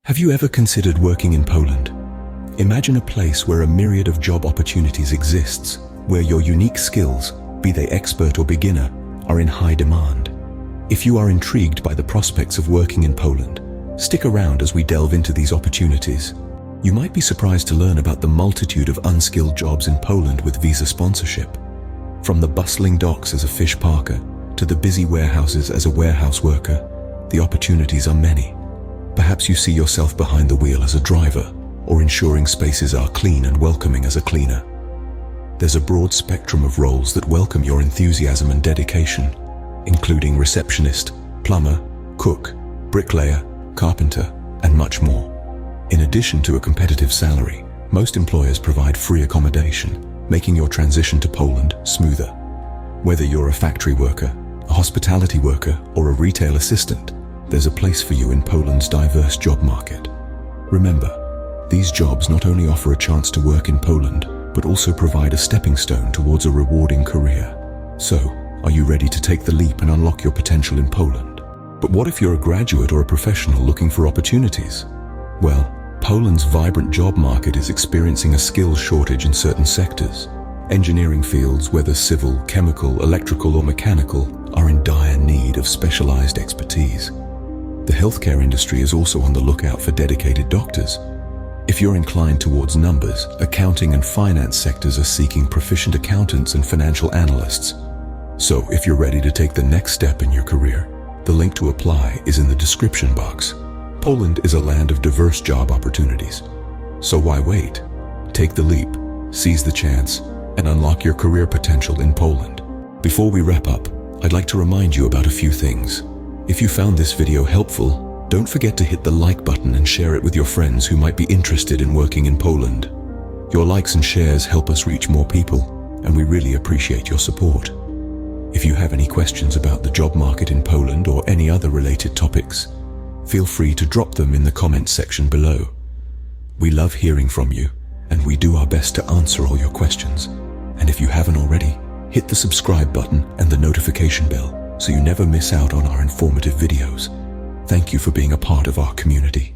Have you ever considered working in Poland? Imagine a place where a myriad of job opportunities exists, where your unique skills, be they expert or beginner, are in high demand. If you are intrigued by the prospects of working in Poland, stick around as we delve into these opportunities. You might be surprised to learn about the multitude of unskilled jobs in Poland with visa sponsorship. From the bustling docks as a fish parker to the busy warehouses as a warehouse worker, the opportunities are many. Perhaps you see yourself behind the wheel as a driver, or ensuring spaces are clean and welcoming as a cleaner. There's a broad spectrum of roles that welcome your enthusiasm and dedication, including receptionist, plumber, cook, bricklayer, carpenter, and much more. In addition to a competitive salary, most employers provide free accommodation, making your transition to Poland smoother. Whether you're a factory worker, a hospitality worker, or a retail assistant, there's a place for you in Poland's diverse job market. Remember, these jobs not only offer a chance to work in Poland, but also provide a stepping stone towards a rewarding career. So, are you ready to take the leap and unlock your potential in Poland? But what if you're a graduate or a professional looking for opportunities? Well, Poland's vibrant job market is experiencing a skills shortage in certain sectors. Engineering fields, whether civil, chemical, electrical, or mechanical, are in dire need of specialized expertise. The healthcare industry is also on the lookout for dedicated doctors. If you're inclined towards numbers, accounting and finance sectors are seeking proficient accountants and financial analysts. So, if you're ready to take the next step in your career, the link to apply is in the description box. Poland is a land of diverse job opportunities. So why wait? Take the leap, seize the chance, and unlock your career potential in Poland. Before we wrap up, I'd like to remind you about a few things. If you found this video helpful, don't forget to hit the like button and share it with your friends who might be interested in working in Poland. Your likes and shares help us reach more people, and we really appreciate your support. If you have any questions about the job market in Poland or any other related topics, feel free to drop them in the comments section below. We love hearing from you, and we do our best to answer all your questions. And if you haven't already, hit the subscribe button and the notification bell so you never miss out on our informative videos. Thank you for being a part of our community.